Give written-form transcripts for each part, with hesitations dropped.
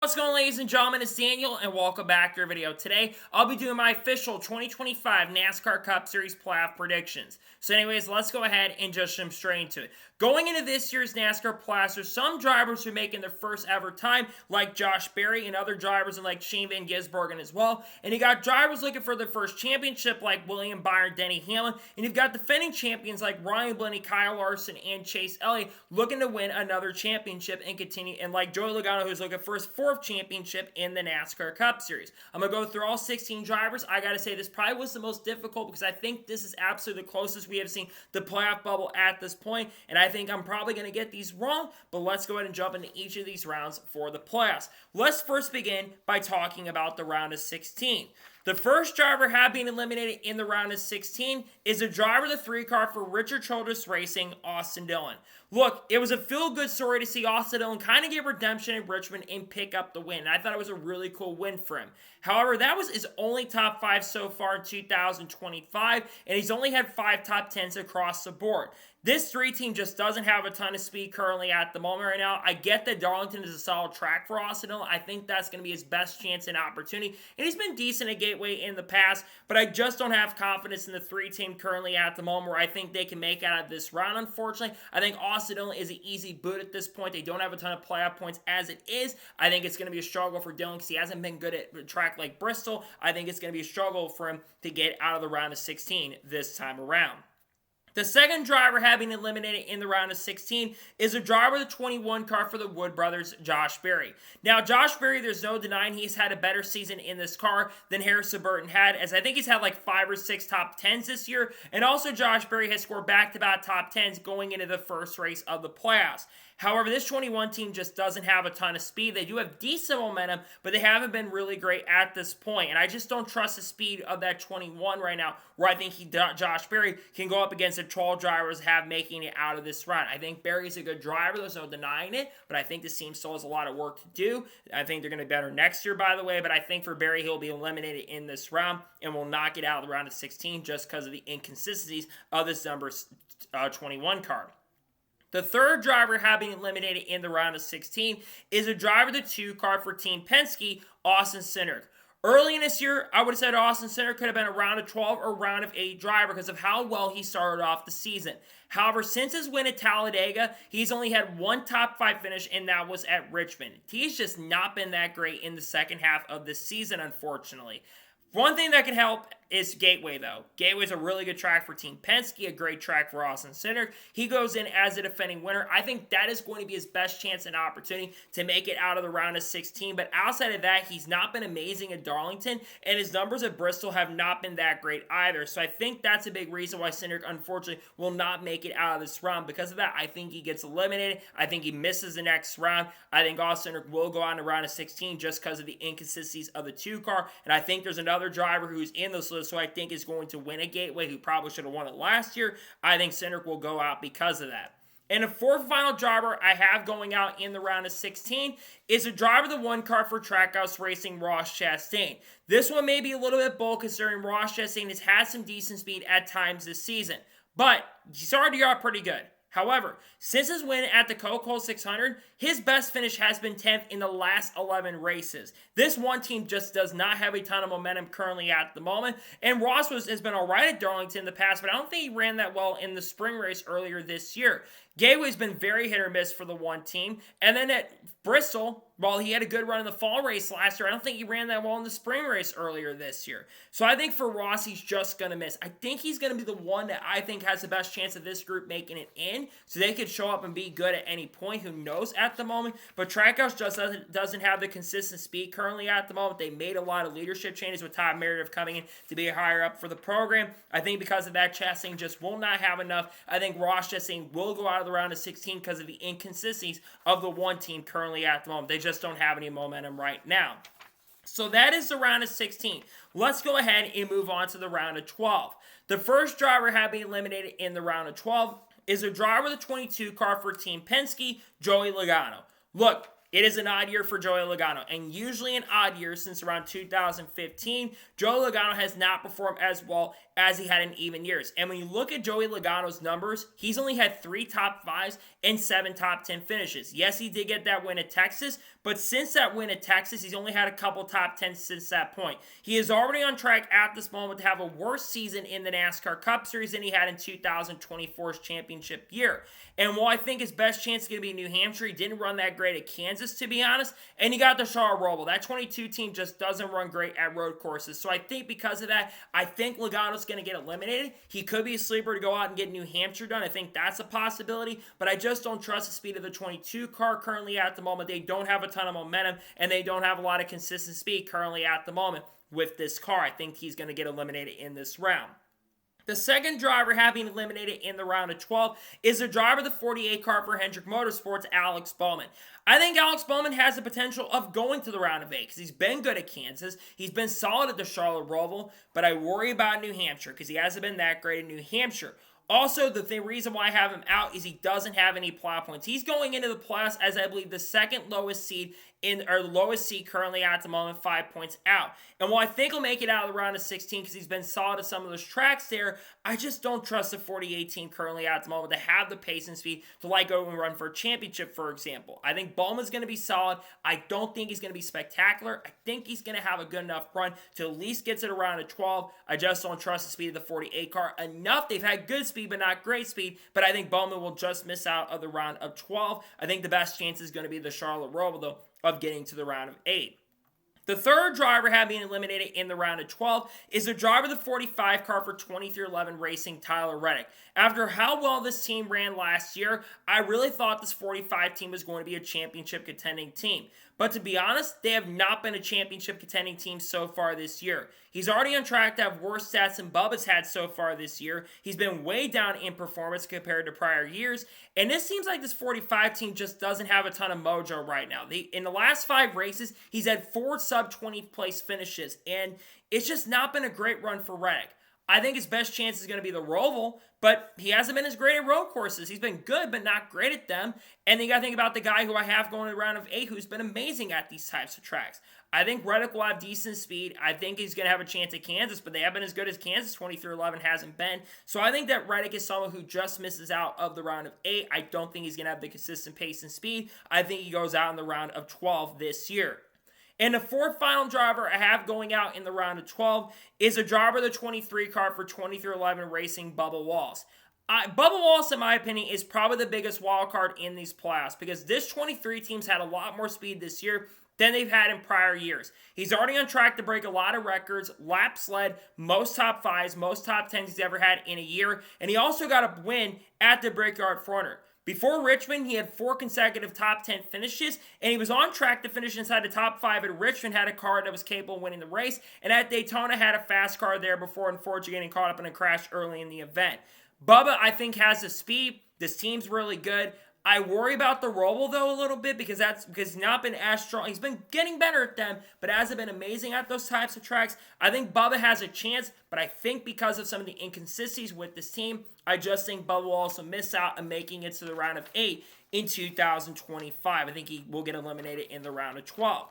What's going on, ladies and gentlemen? It's Daniel, and welcome back to your video. Today, I'll be doing my official 2025 NASCAR Cup Series playoff predictions. So anyways, let's go ahead and just jump straight into it. Going into this year's NASCAR playoffs, there's some drivers who are making their first ever time, like Josh Berry, and other drivers like Shane Van Gisbergen as well. And you got drivers looking for their first championship, like William Byron, Denny Hamlin. And you've got defending champions like Ryan Blaney, Kyle Larson, and Chase Elliott looking to win another championship and continue. And like Joey Logano, who's looking for his fourth championship in the NASCAR Cup Series. I'm going to go through all 16 drivers. I got to say, this probably was the most difficult because I think this is absolutely the closest we have seen the playoff bubble at this point, and I think I'm probably going to get these wrong, but let's go ahead and jump into each of these rounds for the playoffs. Let's first begin by talking about the round of 16. The first driver have been eliminated in the round of 16 is a driver of the 3 car for Richard Childress Racing, Austin Dillon. Look, it was a feel-good story to see Austin Dillon kind of get redemption in Richmond and pick up the win. And I thought it was a really cool win for him. However, that was his only top 5 so far in 2025, and he's only had 5 top 10s across the board. This 3 team just doesn't have a ton of speed currently at the moment right now. I get that Darlington is a solid track for Austin Dillon. I think that's going to be his best chance and opportunity. And he's been decent at Gateway in the past, but I just don't have confidence in the 3 team currently at the moment where I think they can make out of this round, unfortunately. I think Austin Dillon is an easy boot at this point. They don't have a ton of playoff points as it is. I think it's going to be a struggle for Dillon because he hasn't been good at a track like Bristol. I think it's going to be a struggle for him to get out of the round of 16 this time around. The second driver having eliminated in the round of 16 is a driver of the 21 car for the Wood brothers, Josh Berry. Now, Josh Berry, there's no denying he's had a better season in this car than Harrison Burton had, as I think he's had like 5 or 6 top 10s this year, and also Josh Berry has scored back-to-back top 10s going into the first race of the playoffs. However, this 21 team just doesn't have a ton of speed. They do have decent momentum, but they haven't been really great at this point. And I just don't trust the speed of that 21 right now, where I think Josh Berry can go up against the 12 drivers have making it out of this run. I think Berry's a good driver. There's no denying it, but I think this team still has a lot of work to do. I think they're going to be better next year, by the way, but I think for Berry, he'll be eliminated in this round and will not get out of the round of 16 just because of the inconsistencies of this number 21 car. The third driver having eliminated in the round of 16 is a driver of the 2 car for Team Penske, Austin Cindric. Early in this year, I would have said Austin Cindric could have been a round of 12 or round of 8 driver because of how well he started off the season. However, since his win at Talladega, he's only had 1 top 5 finish, and that was at Richmond. He's just not been that great in the second half of the season, unfortunately. One thing that can help is Gateway, though. Gateway's a really good track for Team Penske, a great track for Austin Cindric. He goes in as a defending winner. I think that is going to be his best chance and opportunity to make it out of the round of 16. But outside of that, he's not been amazing at Darlington, and his numbers at Bristol have not been that great either. So I think that's a big reason why Cindric, unfortunately, will not make it out of this round. Because of that, I think he gets eliminated. I think he misses the next round. I think Austin Cindric will go on to round of 16 just because of the inconsistencies of the 2 car. And I think there's another driver who's in this list who I think is going to win a Gateway, who probably should have won it last year. I think Cindric will go out because of that. And the fourth final driver I have going out in the round of 16 is a driver of the 1 car for Trackhouse Racing, Ross Chastain. This one may be a little bit bold considering Ross Chastain has had some decent speed at times this season, but he started out pretty good. However, since his win at the Coca-Cola 600, his best finish has been 10th in the last 11 races. This one team just does not have a ton of momentum currently at the moment, and Ross has been alright at Darlington in the past, but I don't think he ran that well in the spring race earlier this year. Gateway's been very hit or miss for the one team, and then at Bristol, while he had a good run in the fall race last year, I don't think he ran that well in the spring race earlier this year. So I think for Ross, he's just going to miss. I think he's going to be the one that I think has the best chance of this group making it in, so they could show up and be good at any point. Who knows at the moment? But Trackhouse just doesn't have the consistent speed currently at the moment. They made a lot of leadership changes with Todd Meredith coming in to be higher up for the program. I think because of that, Chastain just will not have enough. I think Ross Chastain will go out of the round of 16 because of the inconsistencies of the one team currently at the moment. They just don't have any momentum right now. So that is the round of 16. Let's go ahead and move on to the round of 12. The first driver having eliminated in the round of 12 is a driver of the 22 car for Team Penske, Joey Logano. Look, It is an odd year for Joey Logano, and usually an odd year since around 2015, Joey Logano has not performed as well as he had in even years. And when you look at Joey Logano's numbers, he's only had 3 top 5s and 7 top 10 finishes. Yes, he did get that win at Texas, but since that win at Texas, he's only had a couple top 10s since that point. He is already on track at this moment to have a worse season in the NASCAR Cup Series than he had in 2024's championship year. And while I think his best chance is going to be New Hampshire, he didn't run that great at Kansas, to be honest, and he got the Charlotte Roval. That 22 team just doesn't run great at road courses. So I think because of that, I think Logano's going to get eliminated. He could be a sleeper to go out and get New Hampshire done. I think that's a possibility, but I just don't trust the speed of the 22 car currently at the moment. They don't have a ton of momentum, and they don't have a lot of consistent speed currently at the moment with this car. I think he's going to get eliminated in this round. The second driver having eliminated in the round of 12 is the driver of the 48 car for Hendrick Motorsports, Alex Bowman. I think Alex Bowman has the potential of going to the round of 8 because he's been good at Kansas. He's been solid at the Charlotte Roval, but I worry about New Hampshire because he hasn't been that great in New Hampshire. Also, the reason why I have him out is he doesn't have any plow points. He's going into the playoffs as I believe the second lowest seed the lowest seed currently at the moment, 5 points out. And while I think he'll make it out of the round of 16 because he's been solid at some of those tracks there, I just don't trust the 48 team currently at the moment to have the pace and speed to go and run for a championship, for example. I think Bowman's going to be solid. I don't think he's going to be spectacular. I think he's going to have a good enough run to at least get to the round of 12. I just don't trust the speed of the 48 car enough. They've had good speed, but not great speed. But I think Bowman will just miss out of the round of 12. I think the best chance is going to be the Charlotte Roval, though, of getting to the round of 8. The third driver having eliminated in the round of 12 is the driver of the 45 car for 2311 Racing, Tyler Reddick. After how well this team ran last year, I really thought this 45 team was going to be a championship contending team. But to be honest, they have not been a championship contending team so far this year. He's already on track to have worse stats than Bubba's had so far this year. He's been way down in performance compared to prior years. And it seems like this 45 team just doesn't have a ton of mojo right now. In the last 5 races, he's had 4 sub-20 place finishes. And it's just not been a great run for Reddick. I think his best chance is going to be the Roval, but he hasn't been as great at road courses. He's been good, but not great at them. And then you got to think about the guy who I have going to the round of 8 who's been amazing at these types of tracks. I think Reddick will have decent speed. I think he's going to have a chance at Kansas, but they haven't been as good as Kansas 2311 hasn't been. So I think that Reddick is someone who just misses out of the round of 8. I don't think he's going to have the consistent pace and speed. I think he goes out in the round of 12 this year. And the fourth final driver I have going out in the round of 12 is a driver of the 23 car for 2311 Racing, Bubba Wallace. Bubba Wallace, in my opinion, is probably the biggest wild card in these playoffs because this 23 team's had a lot more speed this year than they've had in prior years. He's already on track to break a lot of records, laps led, most top 5s, most top 10s he's ever had in a year, and he also got a win at the Brickyard 400. Before Richmond, he had 4 consecutive top 10 finishes, and he was on track to finish inside the top 5 at Richmond, had a car that was capable of winning the race, and at Daytona had a fast car there before unfortunately getting caught up in a crash early in the event. Bubba, I think, has the speed. This team's really good. I worry about the Roval, though, a little bit because he's not been as strong. He's been getting better at them, but hasn't been amazing at those types of tracks. I think Bubba has a chance, but I think because of some of the inconsistencies with this team, I just think Bubba will also miss out on making it to the round of 8 in 2025. I think he will get eliminated in the round of 12.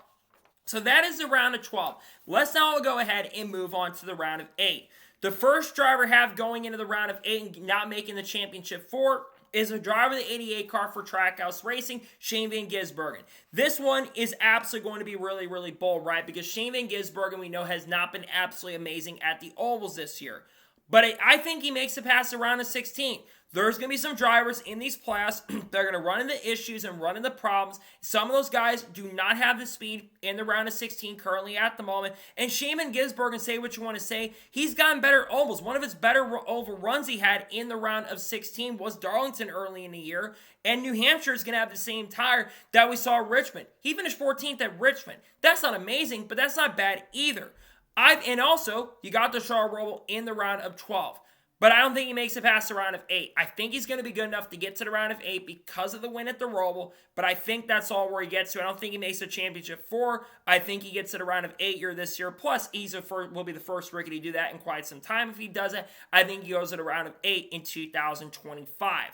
So that is the round of 12. Let's now go ahead and move on to the round of 8. The first driver have going into the round of 8 and not making the championship 4 is a driver of the 88 car for Trackhouse Racing, Shane Van Gisbergen. This one is absolutely going to be really, really bold, right? Because Shane Van Gisbergen, we know, has not been absolutely amazing at the ovals this year. But I think he makes it past the round of 16. There's going to be some drivers in these playoffs that are going to run into issues and run into problems. Some of those guys do not have the speed in the round of 16 currently at the moment. And Shane Van Gisbergen, say what you want to say, he's gotten better ovals. One of his better oval runs he had in the round of 16 was Darlington early in the year. And New Hampshire is going to have the same tire that we saw at Richmond. He finished 14th at Richmond. That's not amazing, but that's not bad either. And also, you got the Charlotte Roval in the round of 12. But I don't think he makes it past the round of 8. I think he's going to be good enough to get to the round of 8 because of the win at the Roval, but I think that's all where he gets to. I don't think he makes the championship 4. I think he gets to the round of 8 here this year. Plus, will be the first rookie to do that in quite some time. If he does it, I think he goes to the round of 8 in 2025.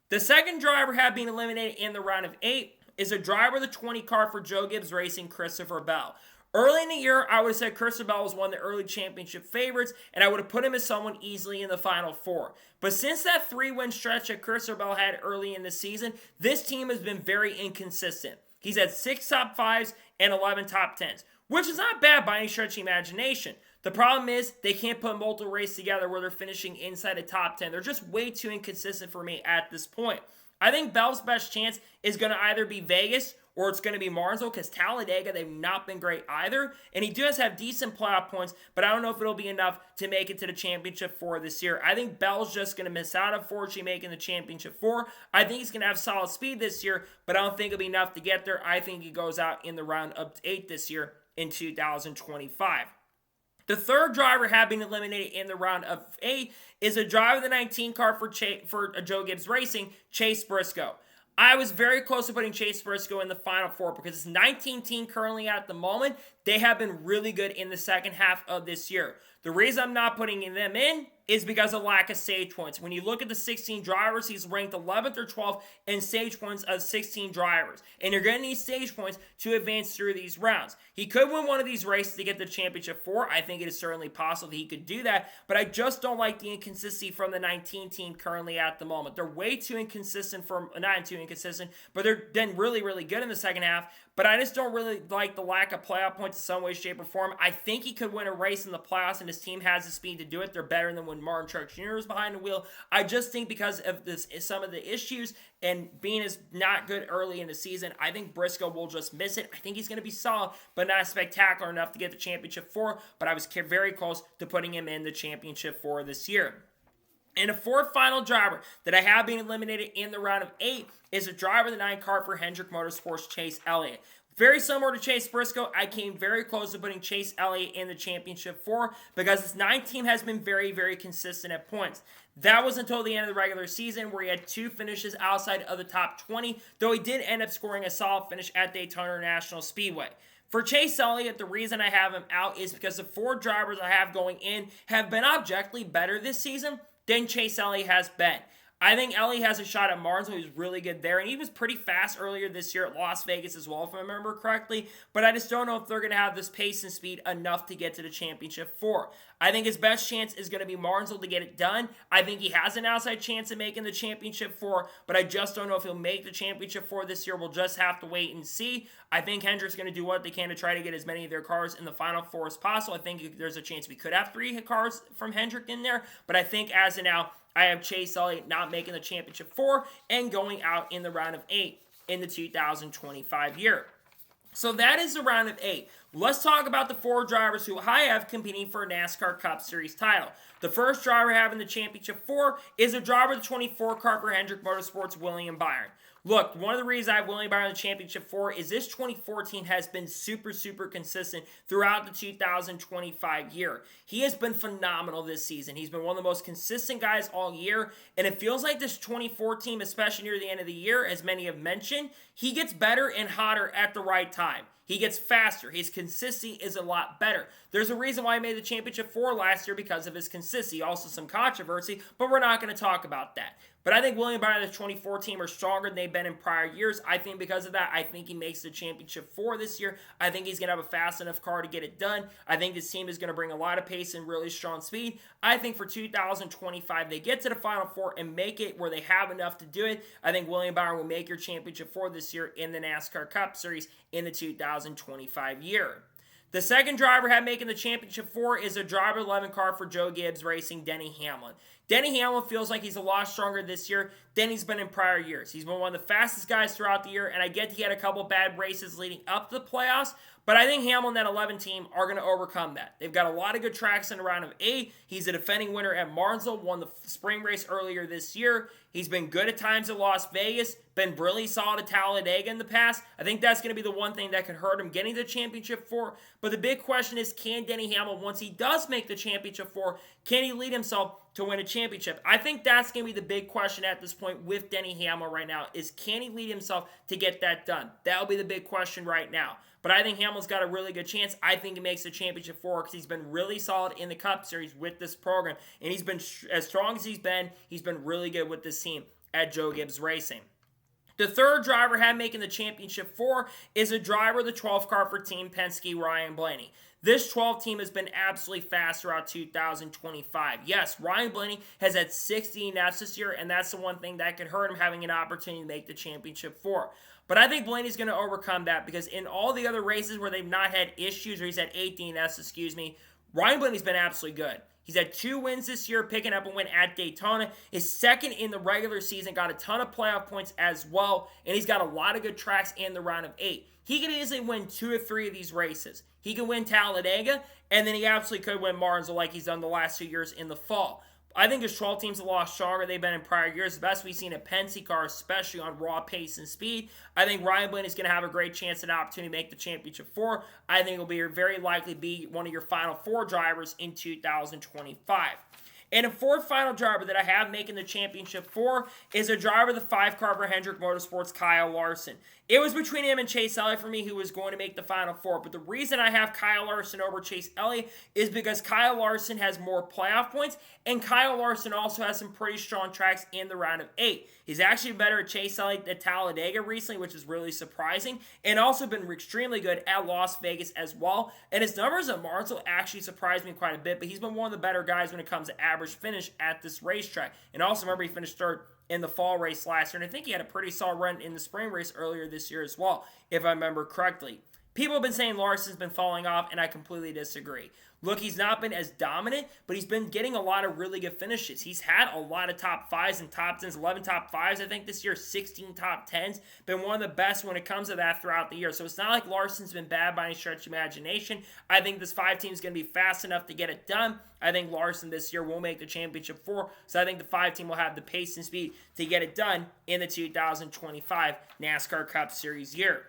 The second driver have been eliminated in the round of 8 is a driver of the 20 car for Joe Gibbs Racing, Christopher Bell. Early in the year, I would have said Christopher Bell was one of the early championship favorites, and I would have put him as someone easily in the Final Four. But since that 3-win stretch that Christopher Bell had early in the season, this team has been very inconsistent. He's had 6 top 5s and 11 top 10s, which is not bad by any stretch of the imagination. The problem is they can't put multiple races together where they're finishing inside a top 10. They're just way too inconsistent for me at this point. I think Bell's best chance is going to either be Vegas or it's going to be Martinsville, because Talladega, they've not been great either. And he does have decent playoff points, but I don't know if it'll be enough to make it to the championship 4 this year. I think Bell's just going to miss out, unfortunately, making the championship 4. I think he's going to have solid speed this year, but I don't think it'll be enough to get there. I think he goes out in the round of 8 this year in 2025. The third driver having eliminated in the round of 8 is a driver of the 19 car for Joe Gibbs Racing, Chase Briscoe. I was very close to putting Chase Briscoe in the Final Four because it's 19 team currently at the moment. They have been really good in the second half of this year. The reason I'm not putting them in is because of lack of stage points. When you look at the 16 drivers, he's ranked 11th or 12th in stage points of 16 drivers. And you're going to need stage points to advance through these rounds. He could win one of these races to get the championship 4. I think it is certainly possible that he could do that. But I just don't like the inconsistency from the 19 team currently at the moment. They're way too inconsistent not too inconsistent, but they're then really, really good in the second half. But I just don't really like the lack of playoff points in some way, shape, or form. I think he could win a race in the playoffs, and his team has the speed to do it. They're better than when Martin Truex Jr. was behind the wheel. I just think because of some of the issues and being as not good early in the season, I think Briscoe will just miss it. I think he's going to be solid, but not spectacular enough to get the championship 4. But I was very close to putting him in the championship 4 this year. And a fourth final driver that I have been eliminated in the round of 8 is a driver of the 9 car for Hendrick Motorsports, Chase Elliott. Very similar to Chase Briscoe, I came very close to putting Chase Elliott in the championship 4 because his 9 team has been very, very consistent at points. That was until the end of the regular season where he had 2 finishes outside of the top 20, though he did end up scoring a solid finish at Daytona International Speedway. For Chase Elliott, the reason I have him out is because the 4 drivers I have going in have been objectively better this season than Chase Elliott has been. I think Elliott has a shot at Martinsville. He's really good there, and he was pretty fast earlier this year at Las Vegas as well, if I remember correctly, but I just don't know if they're going to have this pace and speed enough to get to the championship 4. I think his best chance is going to be Martinsville to get it done. I think he has an outside chance of making the championship 4, but I just don't know if he'll make the championship 4 this year. We'll just have to wait and see. I think Hendrick's going to do what they can to try to get as many of their cars in the Final 4 as possible. I think there's a chance we could have 3 cars from Hendrick in there, but I think as of now, I have Chase Elliott not making the championship 4 and going out in the round of 8 in the 2025 year. So that is the round of 8. Let's talk about the 4 drivers who I have competing for a NASCAR Cup Series title. The first driver having the championship 4 is a driver of the 24 car for Hendrick Motorsports, William Byron. Look, one of the reasons I have William Byron in the championship 4 is this 2014 has been super, super consistent throughout the 2025 year. He has been phenomenal this season. He's been one of the most consistent guys all year, and it feels like this 2014, especially near the end of the year, as many have mentioned, he gets better and hotter at the right time. He gets faster. His consistency is a lot better. There's a reason why he made the championship 4 last year because of his consistency. Also some controversy, but we're not going to talk about that. But I think William Byron and the 24 team are stronger than they've been in prior years. I think because of that, I think he makes the championship 4 this year. I think he's going to have a fast enough car to get it done. I think this team is going to bring a lot of pace and really strong speed. I think for 2025, they get to the Final 4 and make it where they have enough to do it. I think William Byron will make your championship 4 this year in the NASCAR Cup Series in the 2025 year. The second driver making the championship 4 is a driver 11 car for Joe Gibbs Racing, Denny Hamlin. Denny Hamlin feels like he's a lot stronger this year than he's been in prior years. He's been one of the fastest guys throughout the year, and I get he had a couple bad races leading up to the playoffs, but I think Hamlin and that 11 team are going to overcome that. They've got a lot of good tracks in the round of 8. He's a defending winner at Martinsville, won the spring race earlier this year. He's been good at times at Las Vegas, been really solid at Talladega in the past. I think that's going to be the one thing that could hurt him getting the championship 4. But the big question is, can Denny Hamlin, once he does make the championship 4, can he lead himself to win a championship? I think that's going to be the big question at this point with Denny Hamlin right now, is can he lead himself to get that done? That'll be the big question right now. But I think Hamlin's got a really good chance. I think he makes the championship 4 because he's been really solid in the Cup Series with this program. And he's been, as strong as he's been really good with this team at Joe Gibbs Racing. The third driver I have making the championship 4 is a driver of the 12th car for Team Penske, Ryan Blaney. This 12 team has been absolutely fast throughout 2025. Yes, Ryan Blaney has had 60 DNFs this year, and that's the one thing that could hurt him having an opportunity to make the championship 4. But I think Blaney's going to overcome that because in all the other races where they've not had issues, or he's had 8 DNFs, Ryan Blaney's been absolutely good. He's had 2 wins this year, picking up a win at Daytona. His second in the regular season, got a ton of playoff points as well, and he's got a lot of good tracks in the round of 8. He can easily win 2 or 3 of these races. He can win Talladega, and then he absolutely could win Martinsville like he's done the last 2 years in the fall. I think his 12 teams have lost stronger they've been in prior years. The best we've seen a Penske car, especially on raw pace and speed. I think Ryan Blaney is going to have a great chance and opportunity to make the championship 4. I think he'll be very likely be one of your final 4 drivers in 2025. And a fourth final driver that I have making the championship 4 is a driver of the 5 car for Hendrick Motorsports, Kyle Larson. It was between him and Chase Elliott for me who was going to make the final 4. But the reason I have Kyle Larson over Chase Elliott is because Kyle Larson has more playoff points, and Kyle Larson also has some pretty strong tracks in the round of 8. He's actually better at Chase Elliott at Talladega recently, which is really surprising, and also been extremely good at Las Vegas as well. And his numbers at Martinsville actually surprised me quite a bit, but he's been one of the better guys when it comes to average finish at this racetrack. And also, remember, he finished 3rd in the fall race last year, and I think he had a pretty solid run in the spring race earlier this year as well, if I remember correctly. People have been saying Larson's been falling off, and I completely disagree. Look, he's not been as dominant, but he's been getting a lot of really good finishes. He's had a lot of top 5s and top 10s, 11 top 5s, I think this year, 16 top 10s. Been one of the best when it comes to that throughout the year. So it's not like Larson's been bad by any stretch of imagination. I think this 5 team is going to be fast enough to get it done. I think Larson this year will make the championship 4. So I think the 5 team will have the pace and speed to get it done in the 2025 NASCAR Cup Series year.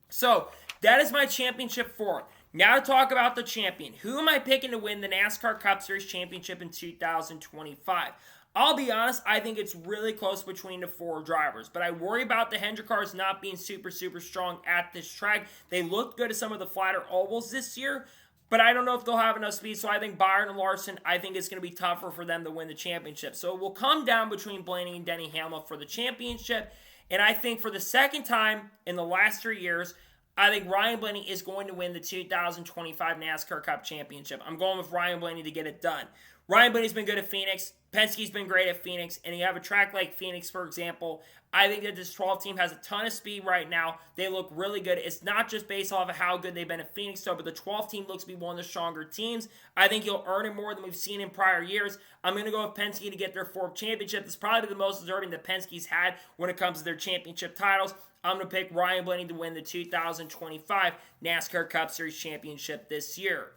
So that is my championship 4. Now to talk about the champion. Who am I picking to win the NASCAR Cup Series championship in 2025? I'll be honest, I think it's really close between the 4 drivers, but I worry about the Hendrick cars not being super strong at this track. They looked good at some of the flatter ovals this year, but I don't know if they'll have enough speed, so I think Byron and Larson, I think it's going to be tougher for them to win the championship. So it will come down between Blaney and Denny Hamlin for the championship, and I think for the second time in the last 3 years, I think Ryan Blaney is going to win the 2025 NASCAR Cup Championship. I'm going with Ryan Blaney to get it done. Ryan Blaney's been good at Phoenix. Penske's been great at Phoenix. And you have a track like Phoenix, for example. I think that this 12 team has a ton of speed right now. They look really good. It's not just based off of how good they've been at Phoenix, though, but the 12 team looks to be one of the stronger teams. I think he'll earn it more than we've seen in prior years. I'm going to go with Penske to get their 4th championship. It's probably the most deserving that Penske's had when it comes to their championship titles. I'm going to pick Ryan Blaney to win the 2025 NASCAR Cup Series Championship this year.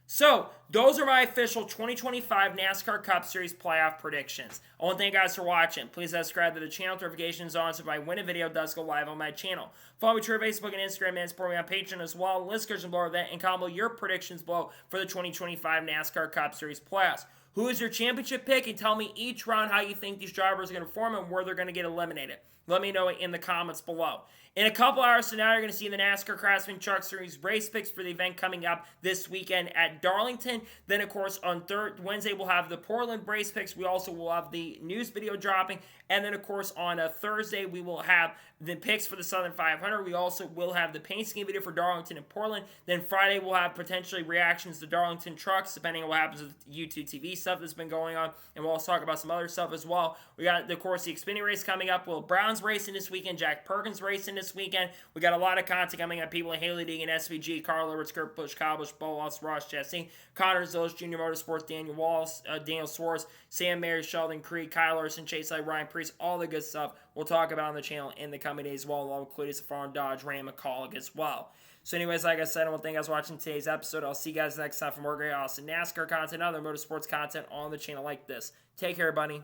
So, those are my official 2025 NASCAR Cup Series playoff predictions. I want to thank you guys for watching. Please subscribe to the channel, notifications on, so if I win a video, it does go live on my channel. Follow me to Facebook and Instagram, and support me on Patreon as well. List description below that, and comment your predictions below for the 2025 NASCAR Cup Series playoffs. Who is your championship pick? And tell me each round how you think these drivers are going to perform and where they're going to get eliminated. Let me know it in the comments below. In a couple hours from now, you're going to see the NASCAR Craftsman Truck Series race picks for the event coming up this weekend at Darlington. Then, of course, on Wednesday, we'll have the Portland race picks. We also will have the news video dropping. And then, of course, on a Thursday, we will have the picks for the Southern 500. We also will have the paint scheme video for Darlington and Portland. Then Friday, we'll have potentially reactions to Darlington trucks, depending on what happens with YouTube TV stuff that's been going on. And we'll also talk about some other stuff as well. We got, of course, the Xfinity race coming up. Will Brown's racing this weekend. Jack Perkins racing this weekend. We got a lot of content coming up. People in Haley Deegan, SVG, Carl Edwards, Kurt Busch, Kyle Busch, Bo Wallace, Ross Jesse, Connor Zillis, Junior Motorsports, Daniel Wallace, Daniel Suarez, Sam Mary, Sheldon Creed, Kyle Larson, Chase Light, Ryan Priest, all the good stuff we'll talk about on the channel in the coming days as well. I'll include Safari Dodge, Ram McCulloch as well. So anyways, like I said, I want to thank you guys for watching today's episode. I'll see you guys next time for more great, awesome NASCAR content, other motorsports content on the channel like this. Take care, buddy.